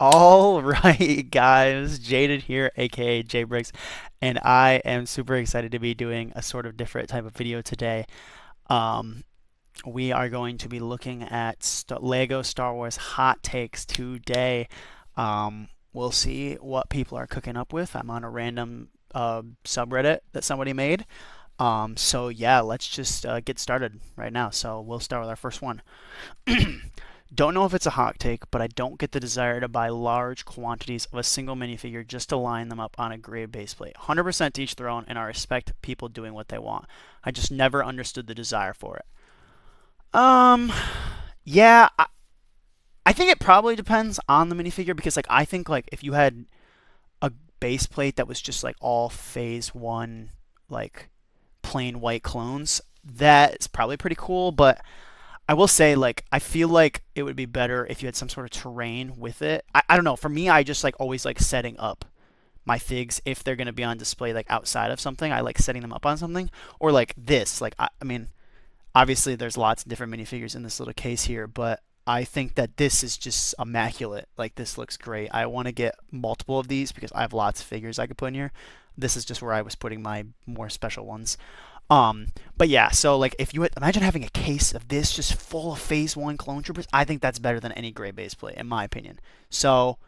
All right, guys, Jaded here, aka JBricks, and I am super excited to be doing a sort of different type of video today. Um, we are going to be looking at Lego Star Wars hot takes today. We'll see what people are cooking up with. I'm on a random subreddit that somebody made. So yeah, let's just get started right now. So we'll start with our first one. Don't know if it's a hot take, but I don't get the desire to buy large quantities of a single minifigure just to line them up on a gray base plate. 100% to each their own, and I respect people doing what they want. I just never understood the desire for it. Um, yeah, I think it probably depends on the minifigure because, like, I think like if you had a base plate that was just like all phase one, like plain white clones, that's probably pretty cool. But I will say, like, I feel like it would be better if you had some sort of terrain with it. I don't know. For me, I just like always like setting up my figs if they're going to be on display like outside of something. I like setting them up on something or like this. Like, I mean, obviously there's lots of different minifigures in this little case here, but I think that this is just immaculate. Like, this looks great. I want to get multiple of these because I have lots of figures I could put in here. This is just where I was putting my more special ones. But yeah, so like if you imagine having a case of this just full of phase one clone troopers, I think that's better than any gray base plate in my opinion. So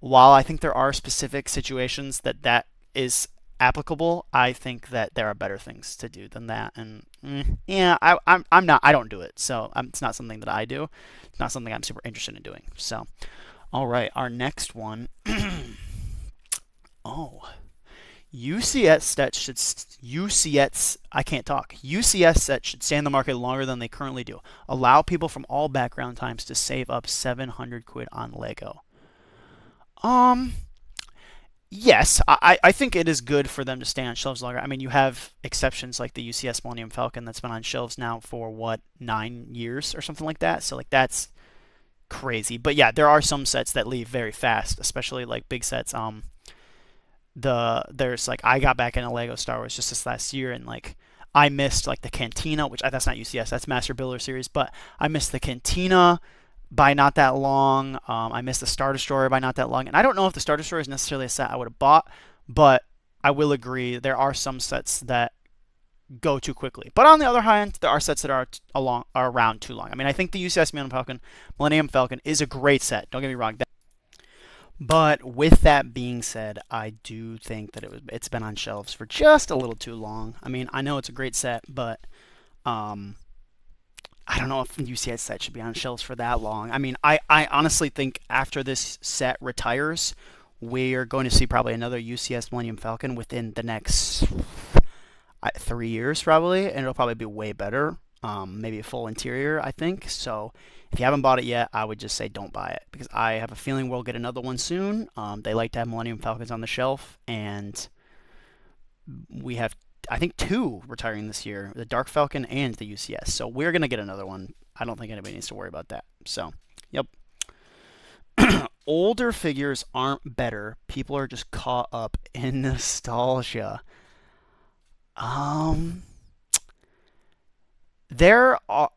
while I think there are specific situations that is applicable, I think that there are better things to do than that. And yeah, I'm not, I don't do it. So it's not something that I do. It's not something I'm super interested in doing. So, all right, our next one. Oh, UCS sets should UCS I can't talk. UCS sets should stay in the market longer than they currently do. Allow people from all background times to save up 700 quid on Lego. Um, yes, I think it is good for them to stay on shelves longer. I mean, you have exceptions like the UCS Millennium Falcon that's been on shelves now for what, 9 years or something like that. So like that's crazy. But yeah, there are some sets that leave very fast, especially like big sets. There's like I got back into Lego Star Wars just this last year, and like I missed like the Cantina, which that's not UCS, that's Master Builder series, but I missed the Cantina by not that long. I missed the Star Destroyer by not that long, and I don't know if the Star Destroyer is necessarily a set I would have bought, but I will agree there are some sets that go too quickly. But on the other hand, there are sets that are around too long. I mean, I think the UCS Millennium Falcon is a great set. Don't get me wrong. But with that being said, I do think that it's been on shelves for just a little too long. I mean, I know it's a great set, but um, I don't know if the UCS set should be on shelves for that long. I mean, I honestly think after this set retires, we're going to see probably another UCS Millennium Falcon within the next 3 years probably, and it'll probably be way better. Maybe a full interior, I think. So if you haven't bought it yet, I would just say don't buy it because I have a feeling we'll get another one soon. They like to have Millennium Falcons on the shelf, and we have, I think, two retiring this year, the Dark Falcon and the UCS. So we're going to get another one. I don't think anybody needs to worry about that. So, yep. Older figures aren't better. People are just caught up in nostalgia. Um, there are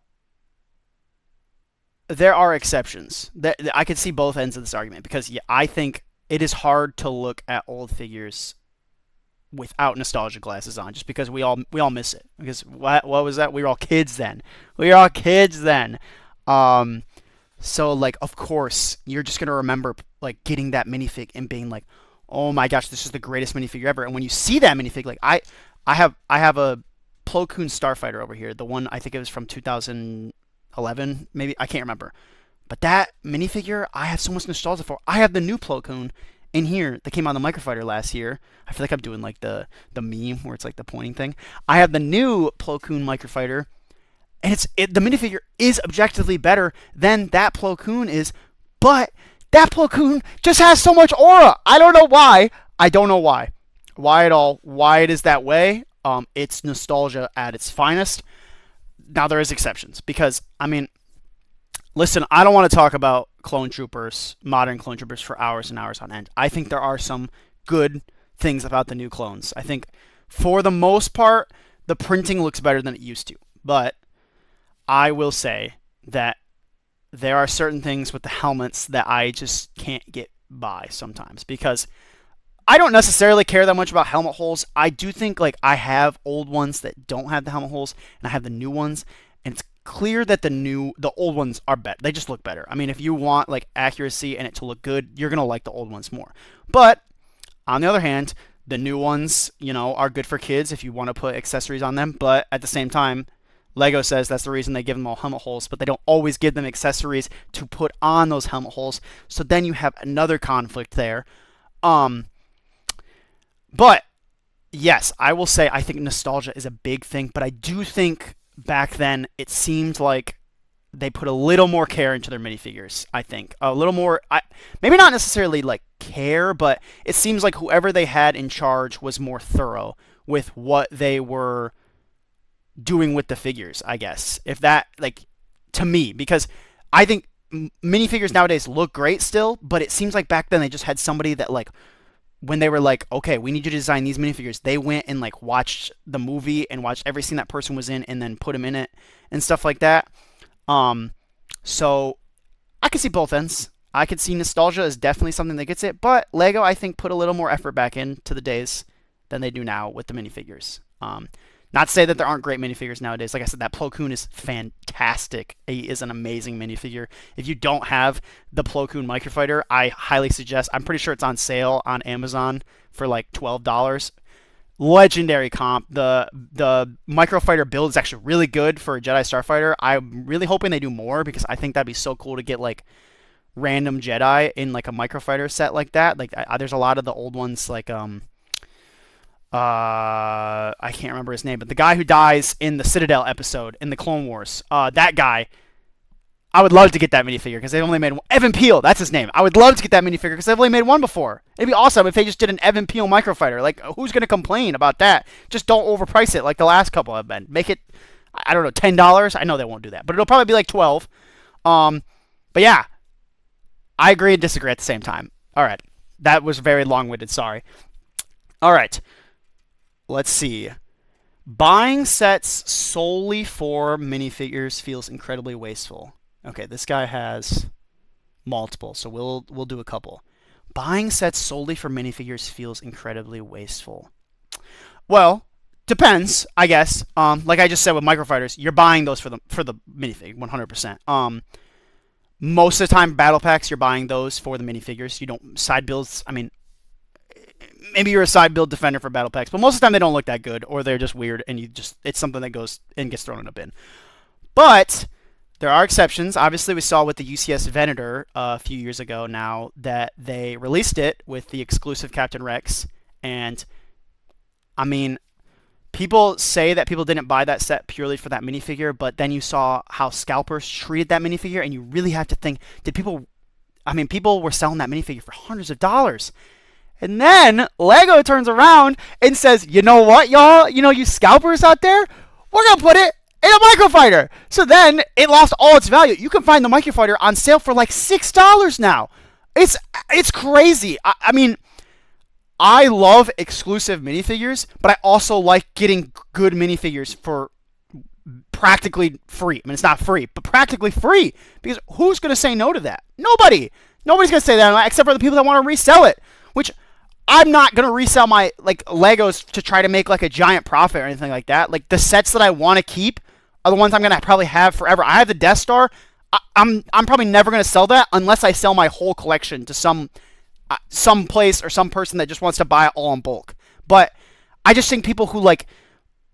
there are exceptions. I could see both ends of this argument because yeah, I think it is hard to look at old figures without nostalgia glasses on, just because we all miss it. Because what was that? We were all kids then. We were all kids then. Um, so like of course you're just gonna remember like getting that minifig and being like, oh my gosh, this is the greatest minifigure ever. And when you see that minifig, like I have a Plo Koon Starfighter over here, the one I think it was from 2011, maybe I can't remember. But that minifigure, I have so much nostalgia for. I have the new Plo Koon in here that came out on the Microfighter last year. I feel like I'm doing like the meme where it's like the pointing thing. I have the new Plo Koon Microfighter, and the minifigure is objectively better than that Plo Koon is, but that Plo Koon just has so much aura. I don't know why. I don't know why. Why at all? Why it is that way? It's nostalgia at its finest. Now there is exceptions because I mean, listen, I don't want to talk about clone troopers, modern clone troopers for hours and hours on end. I think there are some good things about the new clones. I think for the most part, the printing looks better than it used to. But I will say that there are certain things with the helmets that I just can't get buy sometimes because I don't necessarily care that much about helmet holes. I do think like I have old ones that don't have the helmet holes, and I have the new ones, and it's clear that the old ones are better. They just look better. I mean, if you want like accuracy and it to look good, you're gonna like the old ones more. But on the other hand, the new ones, are good for kids if you want to put accessories on them. But at the same time, Lego says that's the reason they give them all helmet holes, but they don't always give them accessories to put on those helmet holes. So then you have another conflict there. Um, but yes, I will say I think nostalgia is a big thing, but I do think back then it seemed like they put a little more care into their minifigures. I think a little more. Maybe not necessarily like care, but it seems like whoever they had in charge was more thorough with what they were doing with the figures. I guess if that like to me because I think minifigures nowadays look great still, but it seems like back then they just had somebody that like when they were like, okay, we need you to design these minifigures, they went and like watched the movie and watched every scene that person was in and then put them in it and stuff like that. So I can see both ends. I could see nostalgia is definitely something that gets it, but Lego I think put a little more effort back into the days than they do now with the minifigures. Not to say that there aren't great minifigures nowadays. Like I said, that Plo Koon is fantastic. He is an amazing minifigure. If you don't have the Plo Koon Microfighter, I highly suggest. I'm pretty sure it's on sale on Amazon for like $12. Legendary comp. The Microfighter build is actually really good for a Jedi Starfighter. I'm really hoping they do more because I think that'd be so cool to get like random Jedi in like a Microfighter set like that. Like there's a lot of the old ones like I can't remember his name, but the guy who dies in the Citadel episode in the Clone Wars, that guy, I would love to get that minifigure because they only made one. Evan Peel, that's his name. I would love to get that minifigure because they've only made one before. It'd be awesome if they just did an Evan Peel Microfighter. Like, who's going to complain about that? Just don't overprice it like the last couple have been. Make it, I don't know, $10. I know they won't do that, but it'll probably be like 12. But yeah, I agree and disagree at the same time. All right, that was very long-winded. Sorry. All right. Let's see. Buying sets solely for minifigures feels incredibly wasteful. Okay, this guy has multiple, so we'll do a couple. Buying sets solely for minifigures feels incredibly wasteful. Well, depends, I guess. Like I just said with microfighters, you're buying those for the minifig, 100%. Most of the time, battle packs, you're buying those for the minifigures. You don't side builds. I mean, maybe you're a side build defender for battle packs, but most of the time they don't look that good, or they're just weird, and it's something that goes and gets thrown in a bin. But there are exceptions. Obviously, we saw with the UCS Venator a few years ago now that they released it with the exclusive Captain Rex, and I mean, people say that people didn't buy that set purely for that minifigure, but then you saw how scalpers treated that minifigure, and you really have to think, people were selling that minifigure for hundreds of dollars. And then Lego turns around and says, you know what, y'all? You scalpers out there? We're going to put it in a microfighter. So then it lost all its value. You can find the microfighter on sale for like $6 now. It's crazy. I mean, I love exclusive minifigures, but I also like getting good minifigures for practically free. I mean, it's not free, but practically free. Because who's going to say no to that? Nobody. Nobody's going to say that except for the people that want to resell it. Which I'm not going to resell my like Legos to try to make like a giant profit or anything like that. Like the sets that I want to keep are the ones I'm going to probably have forever. I have the Death Star. I'm probably never going to sell that unless I sell my whole collection to some place or some person that just wants to buy it all in bulk. But I just think people who like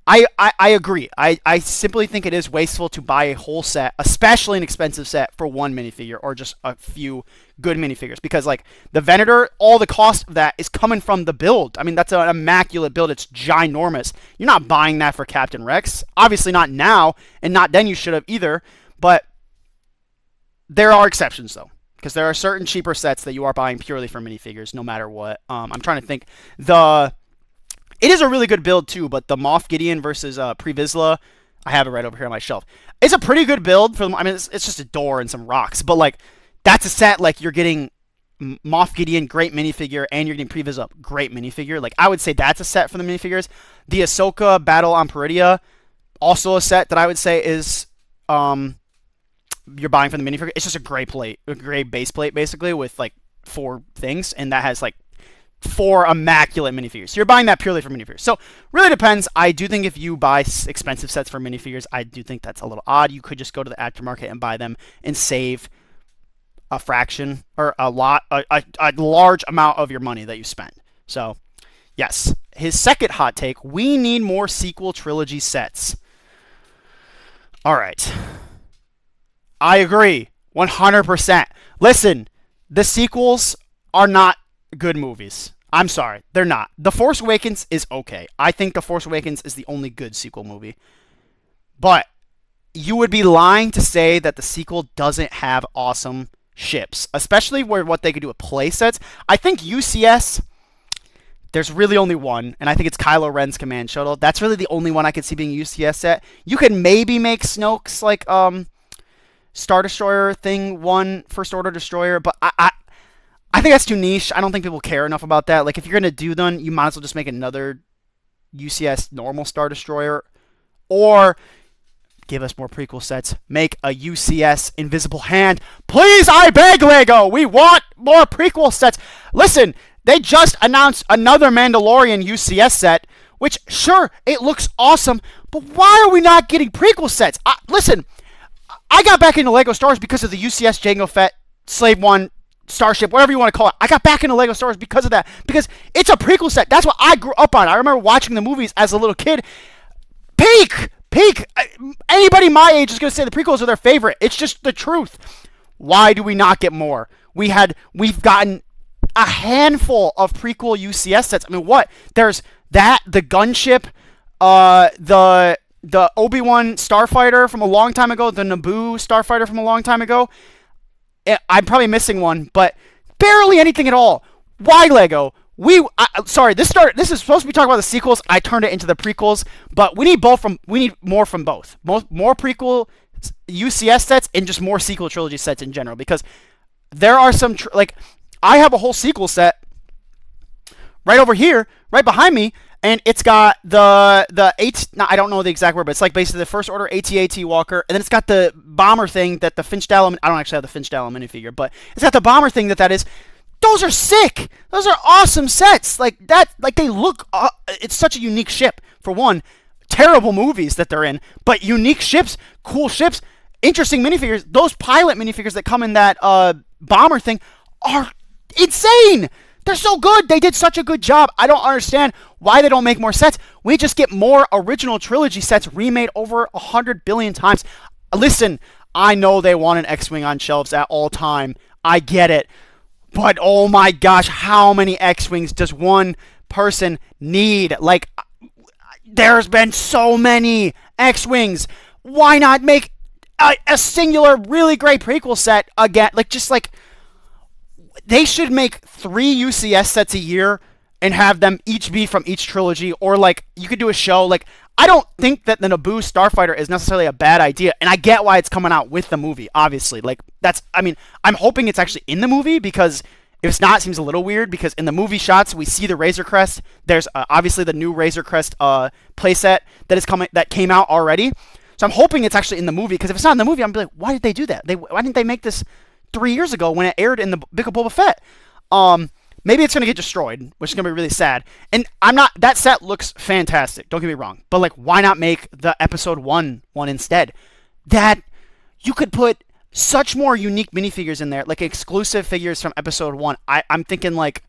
I agree. I simply think it is wasteful to buy a whole set, especially an expensive set, for one minifigure or just a few good minifigures. Because, like, the Venator, all the cost of that is coming from the build. I mean, that's an immaculate build. It's ginormous. You're not buying that for Captain Rex. Obviously not now, and not then you should have either. But there are exceptions, though. Because there are certain cheaper sets that you are buying purely for minifigures, no matter what. I'm trying to think. It is a really good build, too, but the Moff Gideon versus Pre Vizsla, I have it right over here on my shelf. It's a pretty good build. I mean, it's just a door and some rocks, but, like, that's a set, like, you're getting Moff Gideon, great minifigure, and you're getting Pre Vizsla, great minifigure. Like, I would say that's a set for the minifigures. The Ahsoka Battle on Peridia, also a set that I would say is, you're buying for the minifigure. It's just a gray plate, a gray base plate, basically, with, like, 4 things, and that has like 4 immaculate minifigures. So you're buying that purely for minifigures. So really depends. I do think if you buy expensive sets for minifigures, I do think that's a little odd. You could just go to the aftermarket and buy them and save a fraction or a large amount of your money that you spent. So yes, his second hot take: we need more sequel trilogy sets. All right, I agree 100%. Listen, the sequels are not good movies. I'm sorry, they're not. The Force Awakens is okay. I think The Force Awakens is the only good sequel movie. But you would be lying to say that the sequel doesn't have awesome ships, especially where what they could do with play sets. I think UCS, there's really only one, and I think it's Kylo Ren's command shuttle. That's really the only one I could see being UCS set. You could maybe make Snoke's like Star Destroyer thing one First Order destroyer, but I think that's too niche. I don't think people care enough about that. Like, if you're gonna do them, you might as well just make another UCS normal Star Destroyer, or give us more prequel sets. Make a UCS Invisible Hand. Please, I beg, Lego! We want more prequel sets! Listen, they just announced another Mandalorian UCS set, which, sure, it looks awesome, but why are we not getting prequel sets? Listen, I got back into Lego Star Wars because of the UCS Jango Fett, Slave One, Starship, whatever you want to call it. I got back into Lego Star Wars because of that. Because it's a prequel set. That's what I grew up on. I remember watching the movies as a little kid. Peak! Anybody my age is going to say the prequels are their favorite. It's just the truth. Why do we not get more? We've gotten a handful of prequel UCS sets. I mean, what? There's that, the gunship, the Obi-Wan starfighter from a long time ago, the Naboo starfighter from a long time ago. I'm probably missing one, but barely anything at all. Why, Lego? Sorry, this is supposed to be talking about the sequels. I turned it into the prequels, but we need more from both. More prequel UCS sets and just more sequel trilogy sets in general, because there are some I have a whole sequel set right over here, right behind me, and it's got I don't know the exact word, but it's like basically the First Order AT-AT Walker, and then it's got the bomber thing that the Finch Dallum, I don't actually have the Finch Dallum minifigure, but it's got the bomber thing that is. Those are sick. Those are awesome sets. Like that, like they look, it's such a unique ship. For one, terrible movies that they're in, but unique ships, cool ships, interesting minifigures. Those pilot minifigures that come in that bomber thing are insane. They're so good. They did such a good job. I don't understand why they don't make more sets. We just get more original trilogy sets remade over 100 billion times. Listen, I know they want an X-Wing on shelves at all time. I get it. But oh my gosh, how many X-Wings does one person need? Like, there's been so many X-Wings. Why not make a singular, really great prequel set again? They should make 3 UCS sets a year and have them each be from each trilogy, or like you could do a show. Like, I don't think that the Naboo starfighter is necessarily a bad idea, and I get why it's coming out with the movie, obviously. Like, I'm hoping it's actually in the movie, because if it's not, it seems a little weird, because in the movie shots we see the Razor Crest. There's obviously the new Razor Crest playset that came out already. So I'm hoping it's actually in the movie, because if it's not in the movie, I'm gonna be like, why did they do that? Why didn't they make this 3 years ago when it aired in the Book of Boba Fett? Maybe it's going to get destroyed, which is going to be really sad. And that set looks fantastic, don't get me wrong. But like, why not make the episode 1 one instead? That you could put such more unique minifigures in there, like exclusive figures from episode 1. I'm thinking like,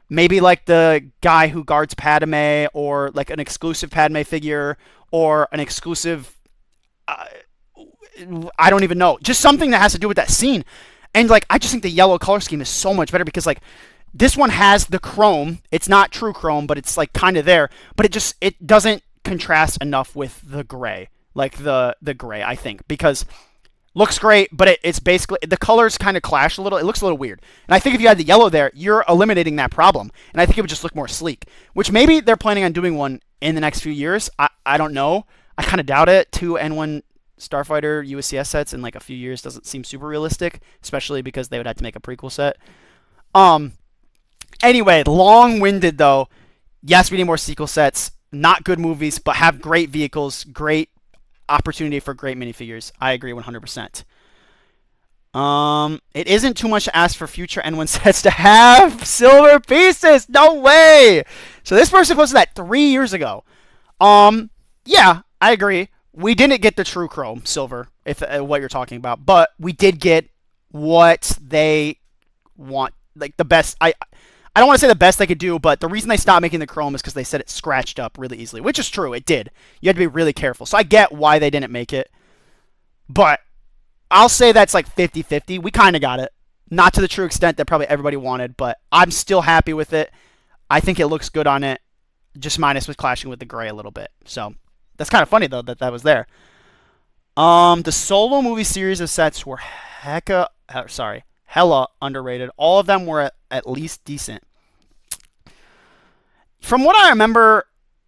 maybe like the guy who guards Padme, or like an exclusive Padme figure, or an exclusive, I don't even know. Just something that has to do with that scene. And like, I just think the yellow color scheme is so much better, because like, this one has the chrome. It's not true chrome, but it's like kind of there. But it doesn't contrast enough with the gray, like the gray, I think, because looks great, but it's basically, the colors kind of clash a little. It looks a little weird. And I think if you had the yellow there, you're eliminating that problem. And I think it would just look more sleek, which maybe they're planning on doing one in the next few years. I don't know. I kind of doubt it. 2 N1 Starfighter UCS sets in like a few years doesn't seem super realistic, especially because they would have to make a prequel set. Anyway, long-winded though. Yes, we need more sequel sets. Not good movies, but have great vehicles, great opportunity for great minifigures. I agree 100%. It isn't too much to ask for future N1 sets to have silver pieces. No way. So this person posted that 3 years ago. Yeah, I agree. We didn't get the true chrome silver, if what you're talking about, but we did get what they want, like the best. I don't want to say the best they could do, but the reason they stopped making the chrome is because they said it scratched up really easily, which is true. It did. You had to be really careful. So I get why they didn't make it, but I'll say that's like 50-50. We kind of got it. Not to the true extent that probably everybody wanted, but I'm still happy with it. I think it looks good on it, just minus with clashing with the gray a little bit. So that's kind of funny, though, that was there. The solo movie series of sets were hella underrated. All of them were at least decent. From what I remember,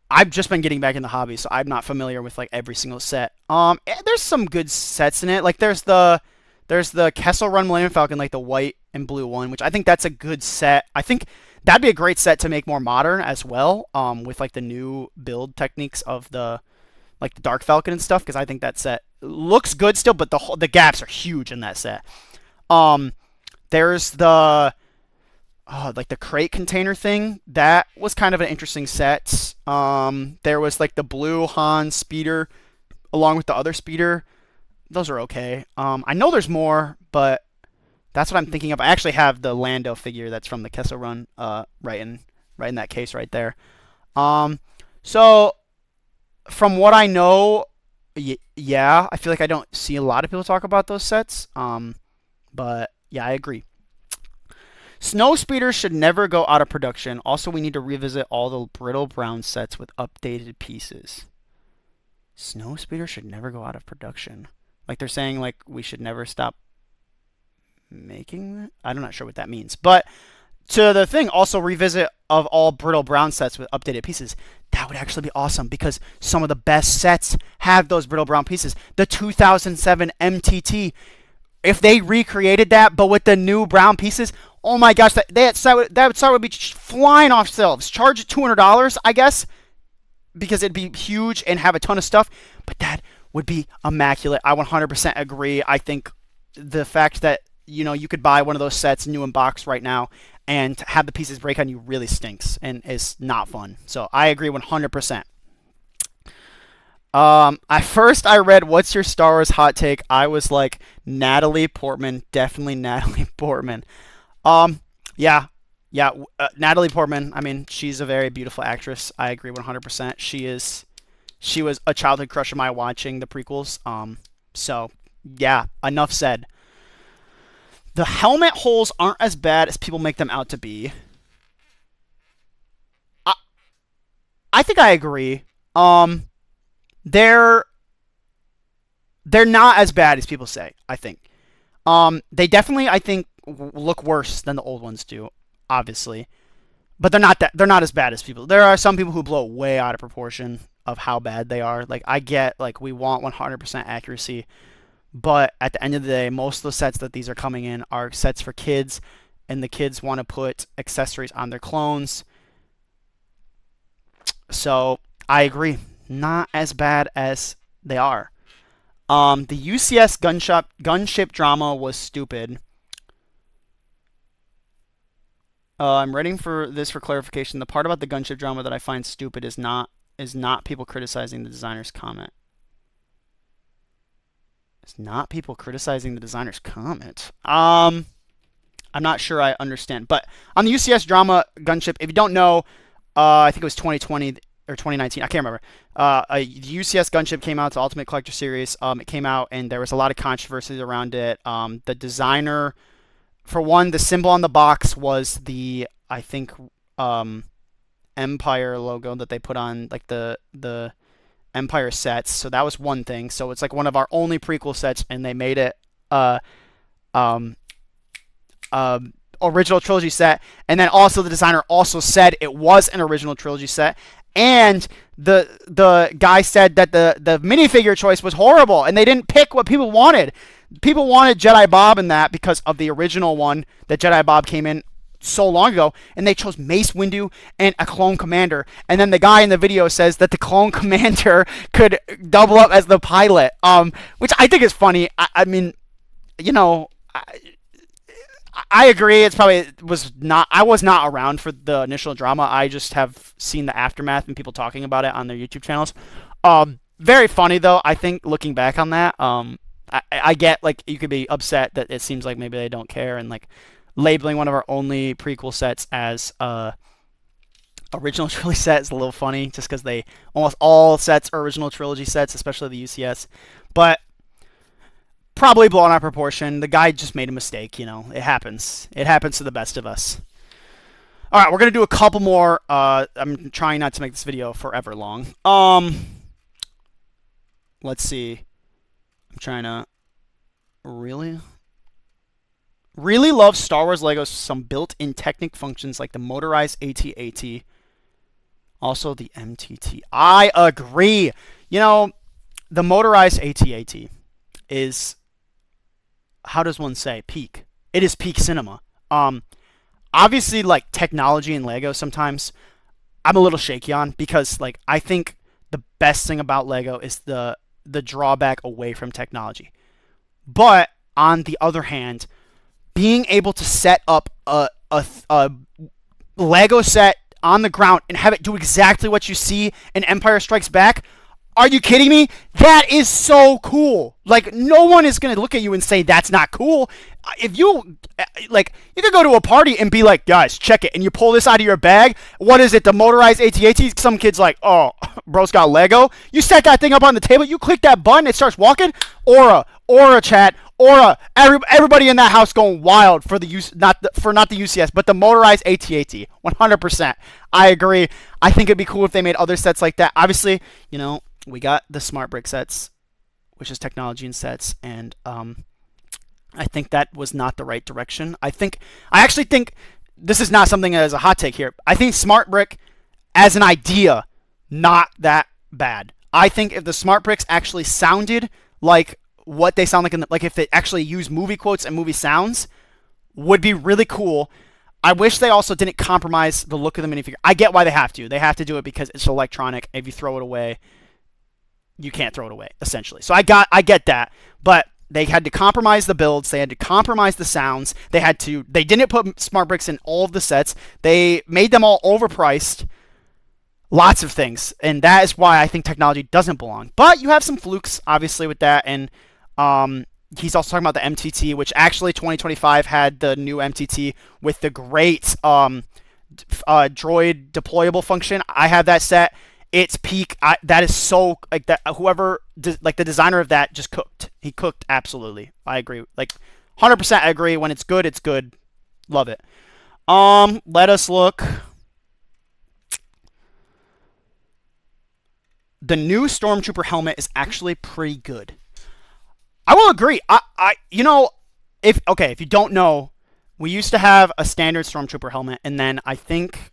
I've just been getting back in the hobby, so I'm not familiar with like every single set. There's some good sets in it. Like there's the Kessel Run Millennium Falcon, like the white and blue one, which I think that's a good set. I think that'd be a great set to make more modern as well, with like the new build techniques of the Dark Falcon and stuff, because I think that set looks good still, but the gaps are huge in that set. There's the like the crate container thing. That was kind of an interesting set. There was like the blue Han speeder along with the other speeder. Those are okay. I know there's more, but that's what I'm thinking of. I actually have the Lando figure that's from the Kessel Run right in that case right there. So from what I know, yeah, I feel like I don't see a lot of people talk about those sets. But yeah, I agree. Snow speeders should never go out of production. Also, we need to revisit all the brittle brown sets with updated pieces. Snow speeders should never go out of production. Like they're saying, like we should never stop making that. I'm not sure what that means. But to the thing, also revisit of all brittle brown sets with updated pieces. That would actually be awesome because some of the best sets have those brittle brown pieces. The 2007 MTT, if they recreated that, but with the new brown pieces, oh my gosh, that set would be flying off shelves. Charge it $200, I guess, because it'd be huge and have a ton of stuff. But that would be immaculate. I 100% agree. I think the fact that you could buy one of those sets new in box right now and have the pieces break on you really stinks and is not fun. So I agree 100%. At first I read what's your Star Wars hot take. I was like Natalie Portman, definitely Natalie Portman. Yeah, Natalie Portman. I mean, she's a very beautiful actress. I agree 100%. She was a childhood crush of mine watching the prequels. So yeah, enough said. The helmet holes aren't as bad as people make them out to be. I think I agree. They're not as bad as people say, I think. They definitely, I think, look worse than the old ones do, obviously. But they're not as bad as people. There are some people who blow way out of proportion of how bad they are. Like I get like we want 100% accuracy, but at the end of the day, most of the sets that these are coming in are sets for kids, and the kids want to put accessories on their clones. So I agree. Not as bad as they are. The UCS Gunship drama was stupid. I'm waiting for this for clarification. The part about the Gunship drama that I find stupid is not people criticizing the designer's comment. It's not people criticizing the designer's comment. I'm not sure I understand. But on the UCS drama Gunship, if you don't know, I think it was 2020 or 2019. I can't remember. A UCS Gunship came out. It's Ultimate Collector Series. It came out, and there was a lot of controversy around it. The designer, for one, the symbol on the box was the, I think, Empire logo that they put on like the Empire sets. So that was one thing. So it's like one of our only prequel sets, and they made it original trilogy set. And then also the designer also said it was an original trilogy set. And the guy said that the minifigure choice was horrible, and they didn't pick what people wanted. People wanted Jedi Bob in that because of the original one that Jedi Bob came in so long ago, and they chose Mace Windu and a clone commander. And then the guy in the video says that the clone commander could double up as the pilot, which I think is funny. I mean, I, I agree. It's probably was not. I was not around for the initial drama. I just have seen the aftermath and people talking about it on their YouTube channels. Very funny though. I think looking back on that, I get like you could be upset that it seems like maybe they don't care and like labeling one of our only prequel sets as original trilogy set is a little funny just because they almost all sets are original trilogy sets, especially the UCS. But probably blown out of proportion. The guy just made a mistake, you know. It happens. It happens to the best of us. All right, we're gonna do a couple more. I'm trying not to make this video forever long. Let's see. I'm trying to really love Star Wars Legos. Some built-in Technic functions like the motorized AT-AT, also the MTT. I agree. You know, the motorized AT-AT is, how does one say, peak? It is peak cinema. Obviously, like technology in Lego sometimes I'm a little shaky on because like I think the best thing about Lego is the drawback away from technology. But on the other hand, being able to set up a Lego set on the ground and have it do exactly what you see in Empire Strikes Back, are you kidding me? That is so cool. Like, no one is going to look at you and say that's not cool. If you, like, you could go to a party and be like, guys, check it. And you pull this out of your bag. What is it, the motorized AT-AT? Some kid's like, oh, bro's got Lego. You set that thing up on the table. You click that button. It starts walking. Aura chat. Aura. Everybody in that house going wild for the not the UCS, but the motorized AT-AT. 100%. I agree. I think it'd be cool if they made other sets like that. Obviously, you know, we got the smart brick sets, which is technology in sets, and I think that was not the right direction. I actually think this is not something as a hot take here. I think smart brick as an idea, not that bad. I think if the smart bricks actually sounded like what they sound like like if they actually use movie quotes and movie sounds, would be really cool. I wish they also didn't compromise the look of the minifigure. I get why they have to. They have to do it because it's electronic. If you throw it away, you can't throw it away, essentially. So I get that, but they had to compromise the builds. They had to compromise the sounds. They didn't put smart bricks in all of the sets. They made them all overpriced. Lots of things, and that is why I think technology doesn't belong. But you have some flukes, obviously, with that, and he's also talking about the MTT, which actually 2025 had the new MTT with the great droid deployable function. I have that set. It's peak. That is so like that. Whoever like the designer of that just cooked. He cooked absolutely. I agree. Like 100%. I agree. When it's good, it's good. Love it. Let us look. The new Stormtrooper helmet is actually pretty good. I will agree. You know, if you don't know, we used to have a standard Stormtrooper helmet, and then I think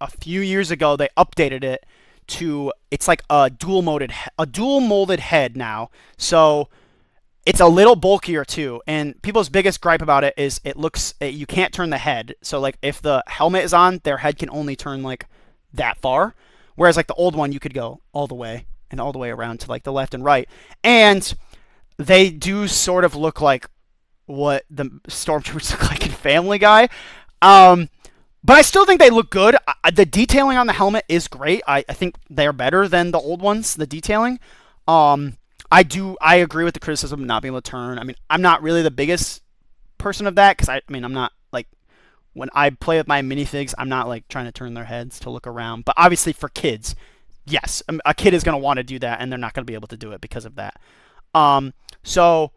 a few years ago they updated it to it's like a dual molded head now. So it's a little bulkier too. And people's biggest gripe about it is you can't turn the head. So like if the helmet is on, their head can only turn like that far. Whereas like the old one, you could go all the way and all the way around to like the left and right. And they do sort of look like what the Stormtroopers look like in Family Guy. But I still think they look good. The detailing on the helmet is great. I think they're better than the old ones, the detailing. I agree with the criticism of not being able to turn. I mean, I'm not really the biggest person of that because I'm not like, when I play with my minifigs, I'm not like trying to turn their heads to look around. But obviously for kids, yes, a kid is going to want to do that, and they're not going to be able to do it because of that. So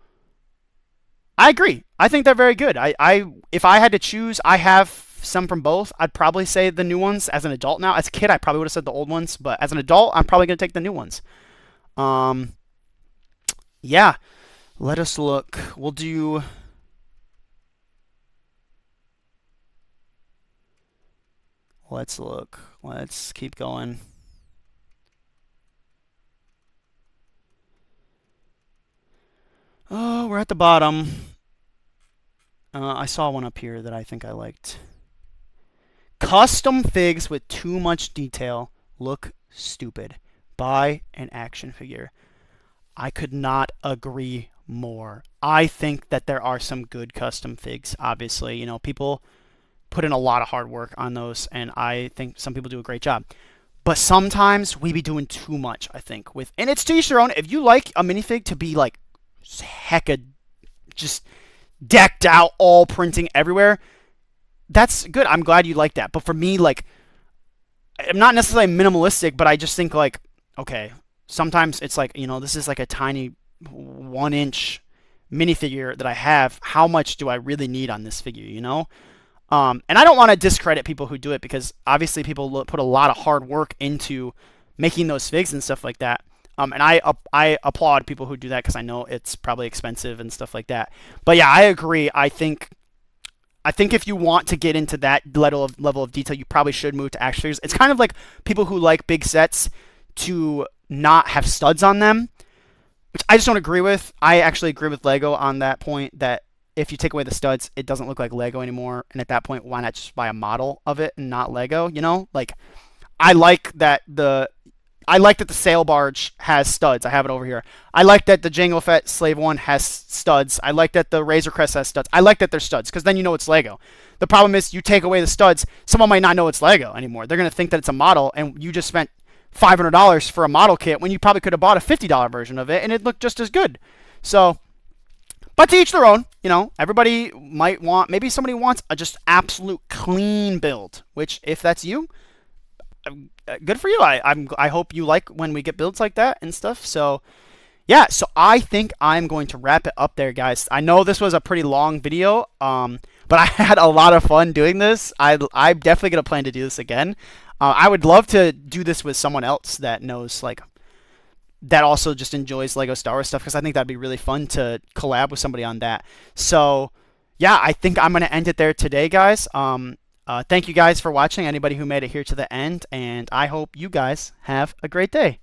I agree. I think they're very good. If I had to choose, I have some from both. I'd probably say the new ones as an adult now. As a kid, I probably would have said the old ones, but as an adult, I'm probably going to take the new ones. Yeah. Let us look. We'll do... Let's look. Let's keep going. Oh, we're at the bottom. I saw one up here that I think I liked. Custom figs with too much detail look stupid. Buy an action figure. I could not agree more. I think that there are some good custom figs, obviously. You know, people put in a lot of hard work on those, and I think some people do a great job. But sometimes we be doing too much, I think. And it's to each their own. If you like a minifig to be like hecka just decked out, all printing everywhere, that's good. I'm glad you like that. But for me, like, I'm not necessarily minimalistic, but I just think like, okay, sometimes it's like, you know, this is like a tiny 1 inch minifigure that I have. How much do I really need on this figure, you know? And I don't want to discredit people who do it, because obviously people put a lot of hard work into making those figs and stuff like that. And I applaud people who do that, because I know it's probably expensive and stuff like that. But yeah, I agree. I think if you want to get into that level of detail, you probably should move to action figures. It's kind of like people who like big sets to not have studs on them, which I just don't agree with. I actually agree with Lego on that point, that if you take away the studs, it doesn't look like Lego anymore. And at that point, why not just buy a model of it and not Lego? You know, like I like that the sail barge has studs. I have it over here. I like that the Jango Fett Slave One has studs. I like that the Razor Crest has studs. I like that they're studs, because then you know it's Lego. The problem is, you take away the studs, someone might not know it's Lego anymore. They're gonna think that it's a model, and you just spent $500 for a model kit when you probably could have bought a $50 version of it, and it looked just as good. So, but to each their own. You know, everybody might want, maybe somebody wants a just absolute clean build, which if that's you, good for you. I hope you like when we get builds like that and stuff. So yeah, so I think I'm going to wrap it up there, guys. I know this was a pretty long video, but I had a lot of fun doing this. I'm definitely gonna plan to do this again. I would love to do this with someone else that knows, like, that also just enjoys Lego Star Wars stuff, because I think that'd be really fun to collab with somebody on that. So yeah, I think I'm gonna end it there today, guys. Thank you guys for watching, anybody who made it here to the end, and I hope you guys have a great day.